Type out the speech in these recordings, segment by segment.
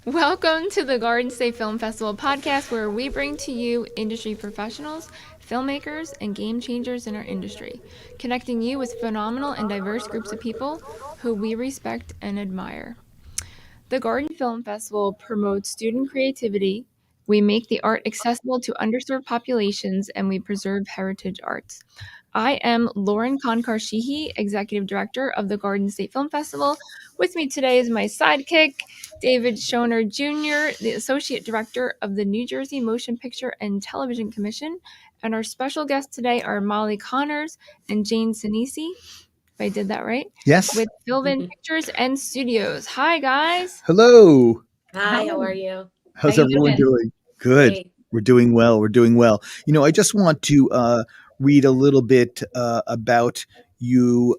Welcome to the Garden State Film Festival podcast, where we bring to you industry professionals, filmmakers, and game changers in our industry, connecting you with phenomenal and diverse groups of people who we respect and admire. The Garden Film Festival promotes student creativity. We make the art accessible to underserved populations, and we preserve heritage arts. I am Lauren Konkar-Sheehy, Executive Director of the Garden State Film Festival. With me today is my sidekick, David Schoner Jr., the Associate Director of the New Jersey Motion Picture and Television Commission. And our special guests today are Molly Connors and Jane Sinisi, if I did that right. Yes. With Sylvan Pictures and Studios. Hi, guys. Hello. Hi, how are you? How's How you everyone doing? Good. Great. We're doing well. We're doing well. You know, I just want to read a little bit about you,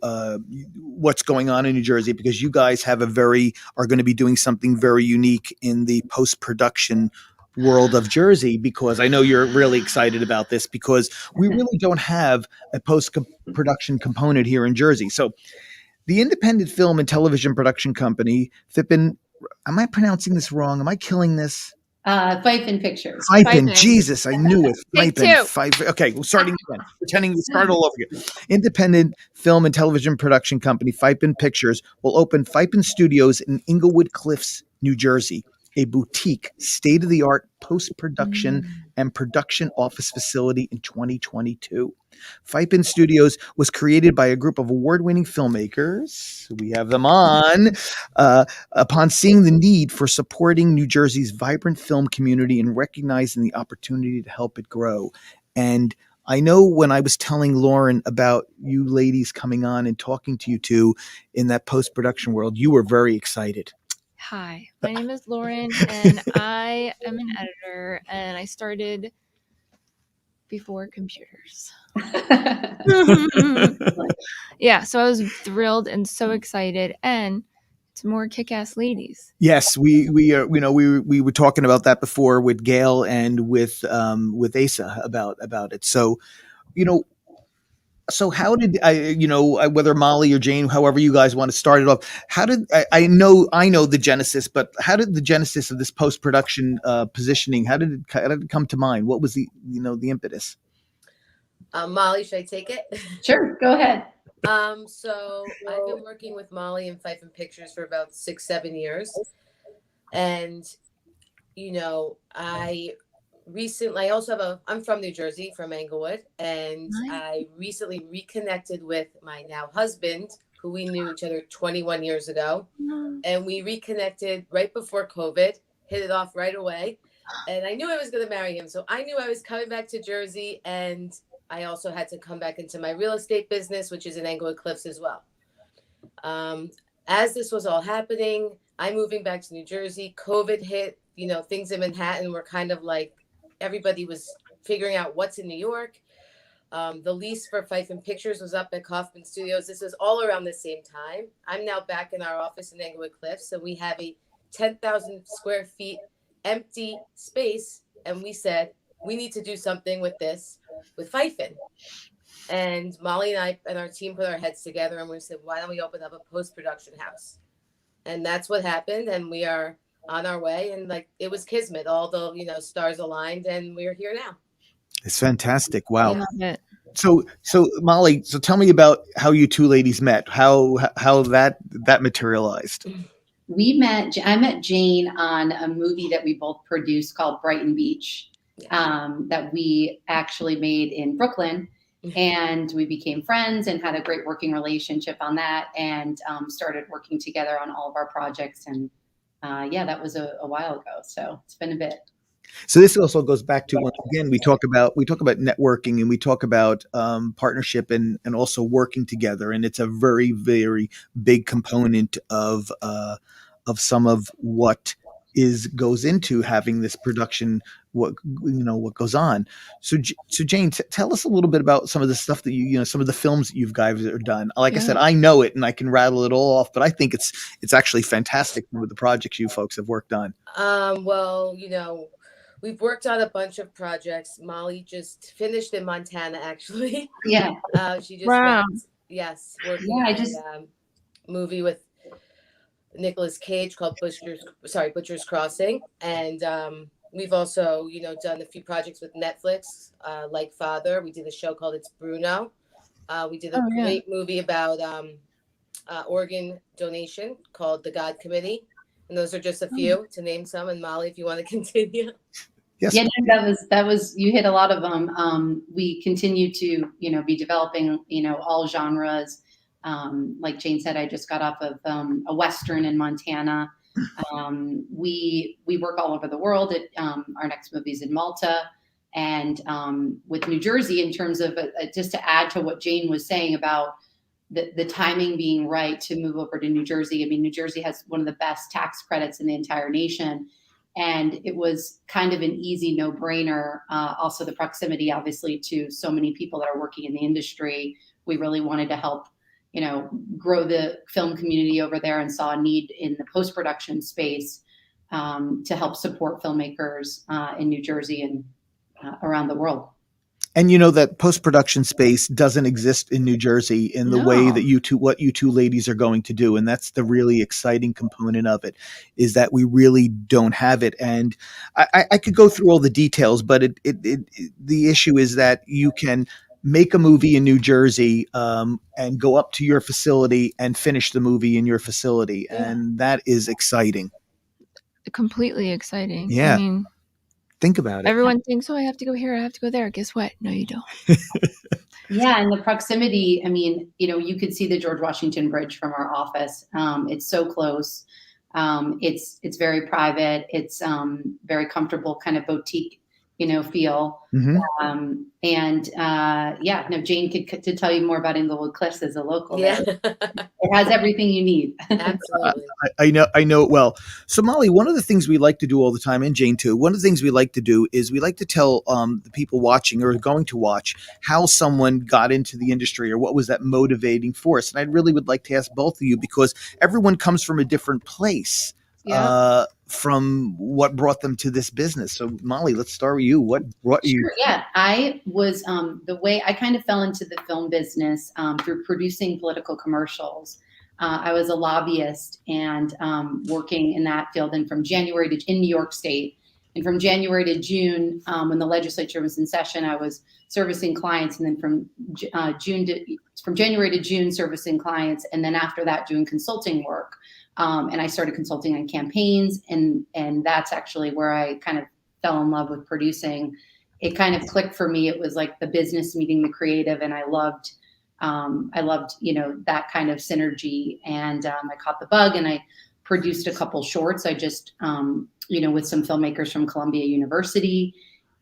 what's going on in New Jersey, because you guys are going to be doing something very unique in the post-production world of Jersey, because I know you're really excited about this, because we really don't have a post-production component here in Jersey. So the independent film and television production company, Fippen, am I pronouncing this wrong? Am I killing this? Fifen Pictures. Fipen, Jesus, I knew it. Take Fipen, two. Okay, we're starting again. Pretending we start all over again. Independent film and television production company, Fipen Pictures, will open Fipen Studios in Englewood Cliffs, New Jersey, a boutique, state-of-the-art post-production and production office facility in 2022. Fipen Studios was created by a group of award-winning filmmakers. We have them on. Upon seeing the need for supporting New Jersey's vibrant film community and recognizing the opportunity to help it grow. And I know when I was telling Lauren about you ladies coming on and talking to you two in that post-production world, you were very excited. Hi, my name is Lauren, and I am an editor, and I started before computers. Yeah, so I was thrilled and so excited, and it's more kick-ass ladies. Yes, we were talking about that before with Gail and with Asa about it. So, so how did whether Molly or Jane, however you guys want to start it off, how did I know the genesis, but how did the genesis of this post-production positioning, how did it come to mind? What was the impetus? Molly, should I take it? Sure, go ahead. So I've been working with Molly and Fifen Pictures for about 6-7 years. And, I'm from New Jersey, from Englewood. And Nice. I recently reconnected with my now husband, who we knew each other 21 years ago. And we reconnected right before COVID, hit it off right away. And I knew I was going to marry him. So I knew I was coming back to Jersey, and I also had to come back into my real estate business, which is in Englewood Cliffs as well. As this was all happening, I'm moving back to New Jersey. COVID hit, things in Manhattan were kind of like everybody was figuring out what's in New York. The lease for Fifen Pictures was up at Kaufman Studios. This was all around the same time. I'm now back in our office in Englewood Cliffs. So we have a 10,000 square feet empty space. And we said, we need to do something with this, with Fifen. And Molly and I and our team put our heads together, and we said, why don't we open up a post-production house? And that's what happened. And we are on our way. And it was kismet, all the, stars aligned, and we're here now. It's fantastic. Wow. I love it. So Molly, tell me about how you two ladies met, how that materialized. I met Jane on a movie that we both produced called Brighton Beach, that we actually made in Brooklyn. And we became friends and had a great working relationship on that, and started working together on all of our projects. And that was a while ago. So it's been a bit. So this also goes back to, once again, we talk about networking, and we talk about partnership and also working together. And it's a very, very big component of some of what goes into having this production, what goes on. So Jane, tell us a little bit about some of the stuff that some of the films that you guys are done. Like I said, I know it and I can rattle it all off, but I think it's actually fantastic with the projects you folks have worked on. Well, we've worked on a bunch of projects. Molly just finished in Montana, actually. Yeah. She just went, yes, working Yeah, on a movie with Nicolas Cage called Butcher's Crossing. And we've also, done a few projects with Netflix, like Father. We did a show called It's Bruno. We did a great movie about organ donation called The God Committee. And those are just a few to name some. And Molly, if you want to continue. Yes. Yeah, that was you hit a lot of them. We continue to be developing all genres. Like Jane said, I just got off of a Western in Montana. We work all over the world. Our next movie's in Malta, and with New Jersey, in terms of just to add to what Jane was saying about the timing being right to move over to New Jersey. I mean, New Jersey has one of the best tax credits in the entire nation. And it was kind of an easy no-brainer. Also, the proximity, obviously, to so many people that are working in the industry. We really wanted to help, grow the film community over there, and saw a need in the post-production space to help support filmmakers in New Jersey and around the world. And that post-production space doesn't exist in New Jersey in the way that what you two ladies are going to do. And that's the really exciting component of it, is that we really don't have it. And I could go through all the details, but the issue is that you can make a movie in New Jersey and go up to your facility and finish the movie in your facility. Yeah. And that is exciting. Completely exciting. Yeah. I mean, think about it. Everyone thinks, I have to go here, I have to go there. Guess what? No, you don't. Yeah, and the proximity, I mean, you could see the George Washington Bridge from our office. It's so close. It's very private. It's very comfortable, kind of boutique, feel. Mm-hmm. Jane could tell you more about Inglewood Cliffs as a local. Yeah. It has everything you need. Absolutely. I know it well. So Molly, one of the things we like to do all the time, and Jane too, one of the things we like to do is we like to tell the people watching or going to watch how someone got into the industry or what was that motivating force. And I really would like to ask both of you, because everyone comes from a different place. Yeah. From what brought them to this business. So Molly, let's start with you. What brought you? Sure, yeah, I was the way I kind of fell into the film business through producing political commercials. I was a lobbyist and working in that field, and from January in New York State, and from January to June, when the legislature was in session, I was servicing clients, and then from January to June, servicing clients, and then after that, doing consulting work. And I started consulting on campaigns, and that's actually where I kind of fell in love with producing. It kind of clicked for me. It was like the business meeting the creative, and I loved that kind of synergy. And I caught the bug, and I produced a couple shorts. I just with some filmmakers from Columbia University,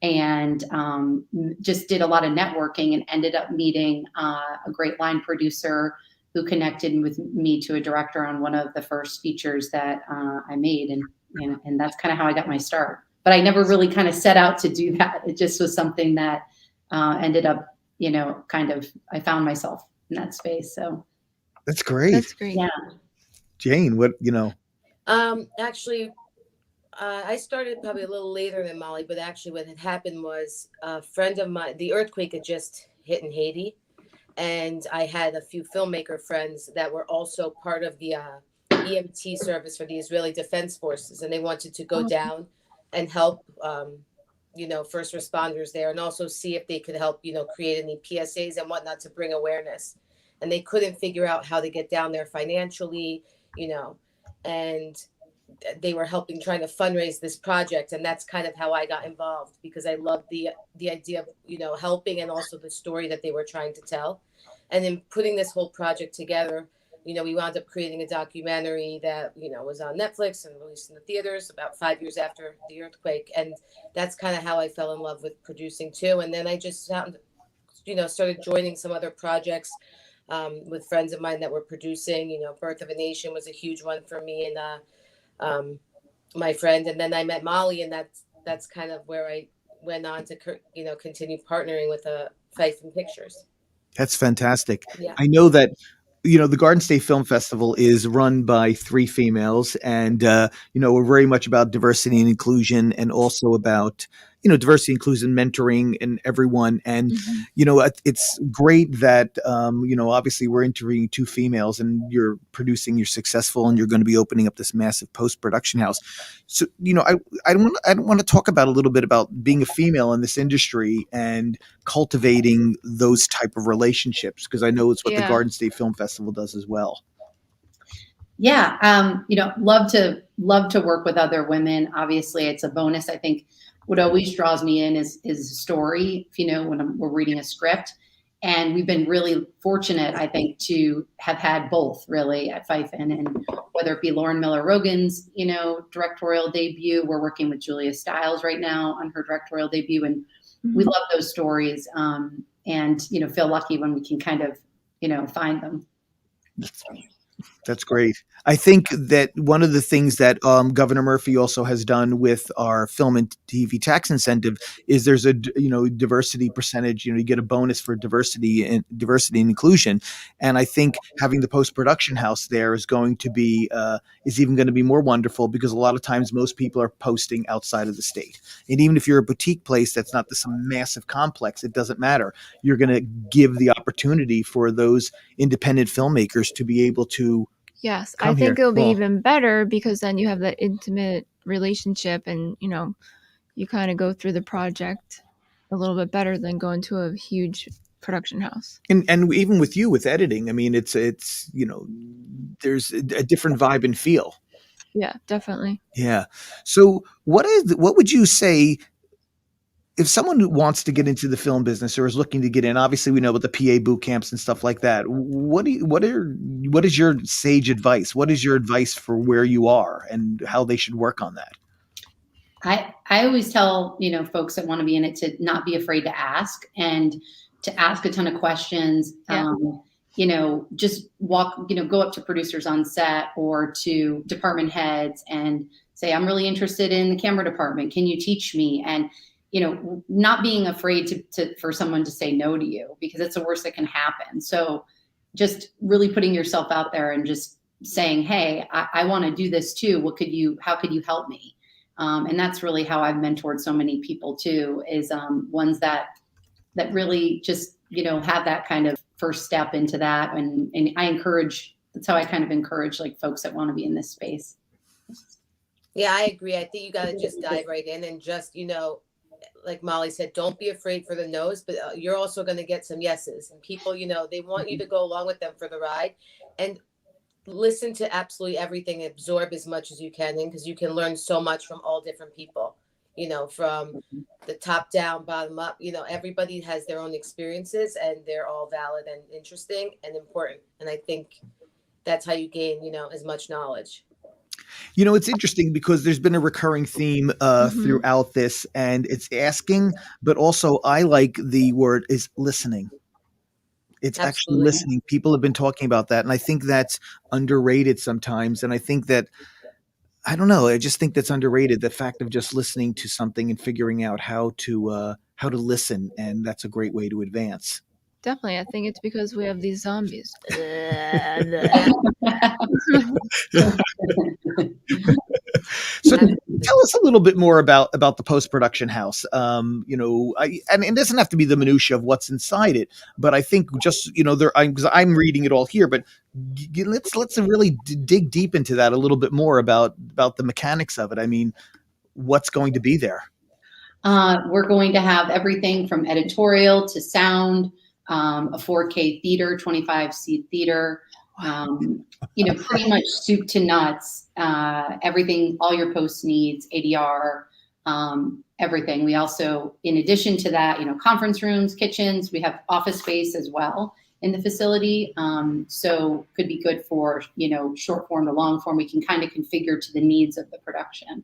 and just did a lot of networking, and ended up meeting a great line producer who connected with me to a director on one of the first features that I made. And that's kind of how I got my start. But I never really kind of set out to do that. It just was something that ended up, I found myself in that space. So that's great. That's great. Yeah. Jane, what? Actually, I started probably a little later than Molly, but actually what had happened was a friend of mine, the earthquake had just hit in Haiti. And I had a few filmmaker friends that were also part of the EMT service for the Israeli Defense Forces. And they wanted to go down and help, first responders there, and also see if they could help, create any PSAs and whatnot to bring awareness. And they couldn't figure out how to get down there financially, and they were trying to fundraise this project. And that's kind of how I got involved, because I loved the idea of, helping, and also the story that they were trying to tell. And then putting this whole project together, we wound up creating a documentary that, was on Netflix and released in the theaters about 5 years after the earthquake. And that's kind of how I fell in love with producing too. And then I just started joining some other projects with friends of mine that were producing. Birth of a Nation was a huge one for me. And my friend, and then I met Molly, and that's kind of where I went on to continue partnering with Fife and Pictures. That's fantastic. Yeah. I know that the Garden State Film Festival is run by 3 females, and we're very much about diversity and inclusion, and also about diversity, inclusion, mentoring, and everyone. And it's great that obviously we're interviewing 2 females, and you're successful, and you're going to be opening up this massive post-production house. So I don't want to talk about a little bit about being a female in this industry and cultivating those type of relationships, because I know it's what the Garden State Film Festival does as well. Yeah, love to work with other women. Obviously, it's a bonus. I think what always draws me in is a story. When we're reading a script, and we've been really fortunate, I think, to have had both really at Fife, and whether it be Lauren Miller Rogan's directorial debut. We're working with Julia Stiles right now on her directorial debut, and we love those stories. And feel lucky when we can kind of find them. That's great. I think that one of the things that Governor Murphy also has done with our film and TV tax incentive is there's a diversity percentage. You get a bonus for diversity and inclusion, and I think having the post-production house there is going to be is even going to be more wonderful, because a lot of times most people are posting outside of the state, and even if you're a boutique place that's not this massive complex, it doesn't matter. You're going to give the opportunity for those independent filmmakers to be able to. Yes, I think it'll be even better, because then you have that intimate relationship, and you kind of go through the project a little bit better than going to a huge production house. And even with you with editing, I mean, it's there's a different vibe and feel. Yeah, definitely. Yeah. So what would you say if someone wants to get into the film business or is looking to get in? Obviously, we know about the PA boot camps and stuff like that. What is your sage advice? What is your advice for where you are and how they should work on that? I always tell folks that want to be in it to not be afraid to ask, and to ask a ton of questions. Yeah. Just go up to producers on set or to department heads and say, I'm really interested in the camera department. Can you teach me? And not being afraid for someone to say no to you, because it's the worst that can happen. So just really putting yourself out there and just saying, hey, I want to do this too. How could you help me? And that's really how I've mentored so many people too, is ones that really just, have that kind of first step into that. And that's how I kind of encourage like folks that want to be in this space. Yeah, I agree. I think you got to just dive right in and just, like Molly said, don't be afraid for the no's, but you're also going to get some yeses, and people, they want you to go along with them for the ride, and listen to absolutely everything, absorb as much as you can, because you can learn so much from all different people, from the top down, bottom up. Everybody has their own experiences, and they're all valid and interesting and important. And I think that's how you gain, as much knowledge. It's interesting because there's been a recurring theme throughout this, and it's asking, but also I like the word is listening. It's Absolutely. Actually listening. People have been talking about that, and I think that's underrated sometimes. And I think that, I don't know, I just think that's underrated, the fact of just listening to something and figuring out how to listen, and that's a great way to advance. Definitely. I think it's because we have these zombies. So tell us a little bit more about the post-production house. And it doesn't have to be the minutia of what's inside it, but I think just, because I'm reading it all here, but let's really dig deep into that a little bit more about the mechanics of it. I mean, what's going to be there? We're going to have everything from editorial to sound, a 4K theater, 25-seat theater, pretty much soup to nuts, everything, all your post needs, ADR, everything. We also, in addition to that, conference rooms, kitchens, we have office space as well in the facility. So could be good for, short form to long form. We can kind of configure to the needs of the production.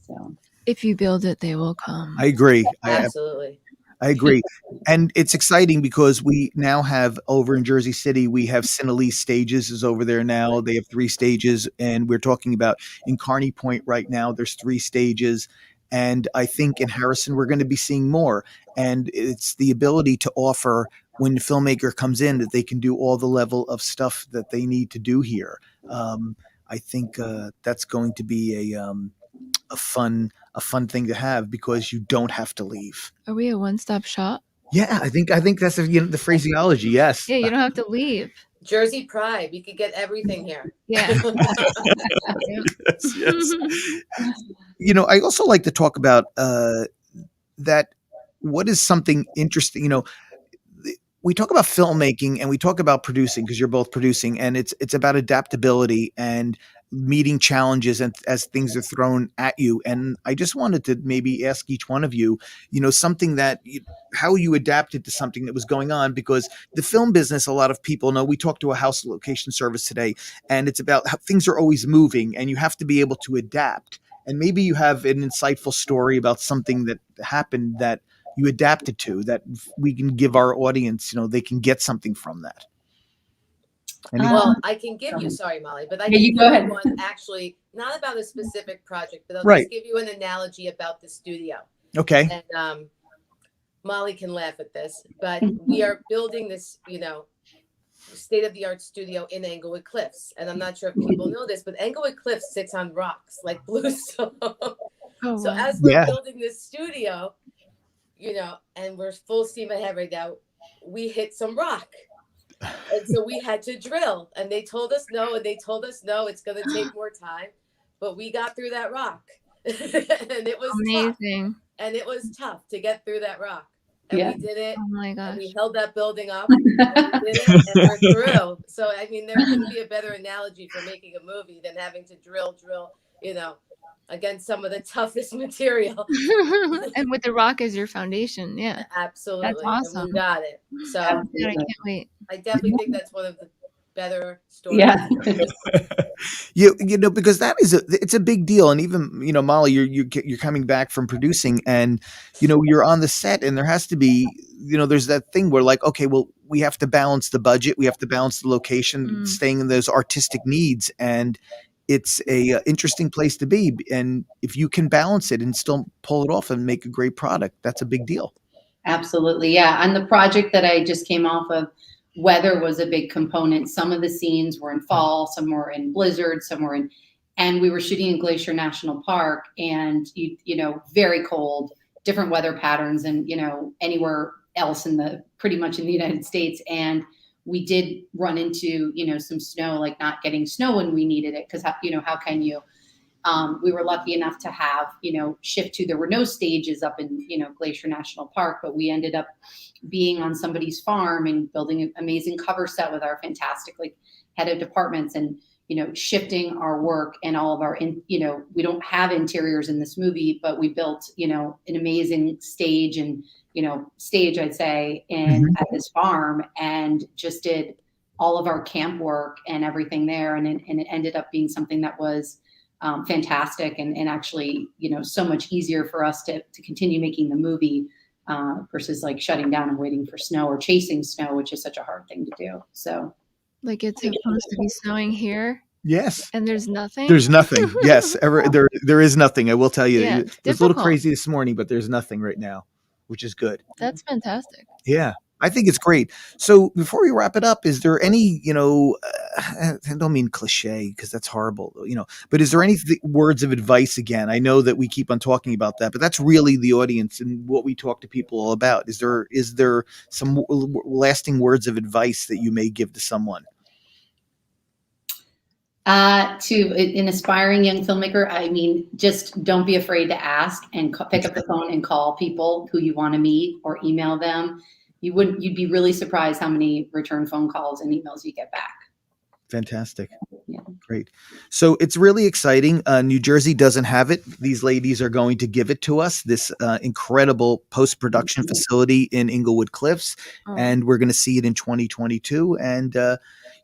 So if you build it, they will come. I agree. Absolutely. I agree. And it's exciting because we now have over in Jersey City, we have Cinelise Stages is over there now. They have 3 stages. And we're talking about in Kearney Point right now, there's 3 stages. And I think in Harrison, we're going to be seeing more. And it's the ability to offer when the filmmaker comes in that they can do all the level of stuff that they need to do here. I think that's going to be a fun thing to have because you don't have to leave. Are we a one-stop shop? Yeah, I think that's the phraseology. Yes. Yeah, you don't have to leave. Jersey pride. We could get everything here. Yeah. Yes. I also like to talk about that. What is something interesting? We talk about filmmaking and we talk about producing because you're both producing, and it's about adaptability and meeting challenges and as things are thrown at you. And I just wanted to maybe ask each one of you, something that how you adapted to something that was going on, because the film business, a lot of people know. We talked to a house location service today, and it's about how things are always moving, and you have to be able to adapt. And maybe you have an insightful story about something that happened that you adapted to that we can give our audience, they can get something from that. Well, I can give you, sorry, Molly, but I can you give go you ahead. one actually, not about a specific project, but I'll Right. just give you an analogy about the studio. Okay. And Molly can laugh at this, but we are building this, state-of-the-art studio in Englewood Cliffs. And I'm not sure if people know this, but Englewood Cliffs sits on rocks like bluestone. Oh, So wow. as we're Yeah. building this studio, and we're full steam ahead right now, we hit some rock. And so we had to drill, and they told us no, it's going to take more time, but we got through that rock. And it was Amazing. tough. And it was tough to get through that rock. And Yeah. we did it. Oh my And gosh. we held that building up. And we did it, and we're through. So I mean, there couldn't be a better analogy for making a movie than having to drill, against some of the toughest material. And with the rock as your foundation. Yeah. Absolutely. That's awesome. And we got it. So God, I can't wait. I definitely think that's one of the better stories. Yeah. Because that is it's a big deal. And even, Molly, you're coming back from producing, and, you're on the set, and there has to be, there's that thing where like, okay, well, we have to balance the budget. We have to balance the location, staying in those artistic needs. And it's a interesting place to be. And if you can balance it and still pull it off and make a great product, that's a big deal. Absolutely. Yeah. On the project that I just came off of, weather was a big component. Some of the scenes were in fall, some were in blizzard, and we were shooting in Glacier National Park, and very cold, different weather patterns than, anywhere else pretty much in the United States. And we did run into, some snow, like not getting snow when we needed it. Cause how can you, we were lucky enough to have, shift to, there were no stages up in, Glacier National Park, but we ended up being on somebody's farm and building an amazing cover set with our fantastic, head of departments, and, shifting our work and all of our, we don't have interiors in this movie, but we built, an amazing stage and, I'd say, at this farm, and just did all of our camp work and everything there. And it ended up being something that was fantastic and actually, so much easier for us to continue making the movie versus like shutting down and waiting for snow or chasing snow, which is such a hard thing to do. So Like it's supposed to be snowing here. Yes. And there's nothing. There's nothing. Yes. There is nothing. I will tell you. Yeah, It was a little difficult. crazy this morning, but there's nothing right now, which is good. That's fantastic. Yeah. I think it's great. So before we wrap it up, is there any, I don't mean cliche because that's horrible, but is there any words of advice again? I know that we keep on talking about that, but that's really the audience and what we talk to people all about. Is there some lasting words of advice that you may give to someone? To an aspiring young filmmaker, I mean, just don't be afraid to ask and pick up the phone and call people who you want to meet or email them. You'd be really surprised how many return phone calls and emails you get back. Fantastic. Yeah. Great. So it's really exciting. New Jersey doesn't have it. These ladies are going to give it to us, this incredible post-production facility in Englewood Cliffs. Oh. And we're going to see it in 2022. And,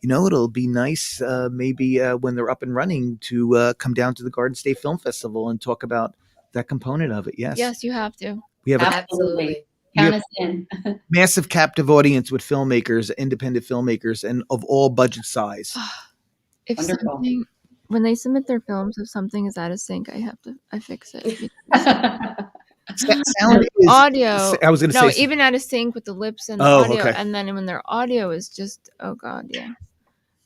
it'll be nice maybe when they're up and running to come down to the Garden State Film Festival and talk about that component of it. Yes. Yes, you have to. We have a Absolutely. Count us in. Massive captive audience with filmmakers, independent filmmakers, and of all budget size. If Wonderful. something, when they submit their films, if something is out of sync, I fix it. Sound is Audio. I was going to No, say even out of sync with the lips and the Oh, audio. okay. And then when their audio is just, oh God, yeah.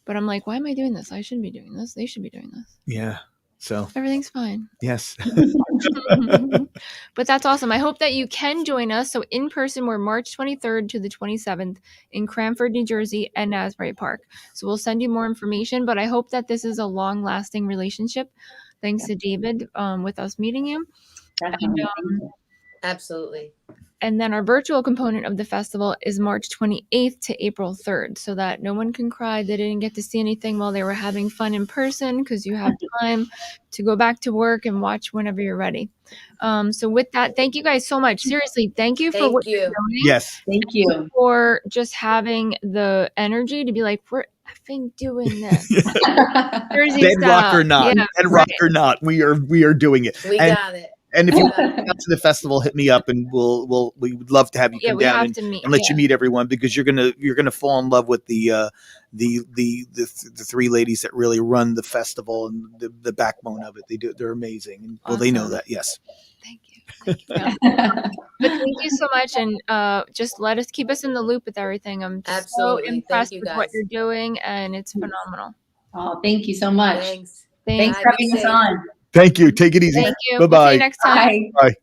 But I'm like, why am I doing this? I shouldn't be doing this. They should be doing this. yeah. So Everything's fine. yes. But that's awesome. I hope that you can join us. So in person, we're March 23rd to the 27th in Cranford, New Jersey and Asbury Park. So we'll send you more information, but I hope that this is a long lasting relationship. Thanks to David with us meeting you. Definitely. And, Thank you. Absolutely. And then our virtual component of the festival is March 28th to April 3rd, so that no one can cry they didn't get to see anything while they were having fun in person, because you have time to go back to work and watch whenever you're ready. So with that, thank you guys so much. Seriously, thank you for Thank what you. you're doing. Yes. Thank you. For just having the energy to be like, we're effing doing this. Jersey Bedrock style. or not, Yeah, bedrock right. or not, we are doing it. We And got it. And if you Yeah. come out to the festival, hit me up, and we would love to have you Yeah, come we down have and, to meet. and let Yeah. you meet everyone, because you're gonna fall in love with the three ladies that really run the festival and the backbone of it. They're amazing. And, well, they know Awesome. that. Yes. Thank you. Yeah. But thank you so much, and just keep us in the loop with everything. I'm Absolutely. so Thank impressed you, with what guys. you're doing, and it's phenomenal. Oh, thank you so much. Thanks. Thanks Thanks. for having us on. Thank you. Take it easy. Thank you. Bye-bye. We'll see you next time. Bye. Bye.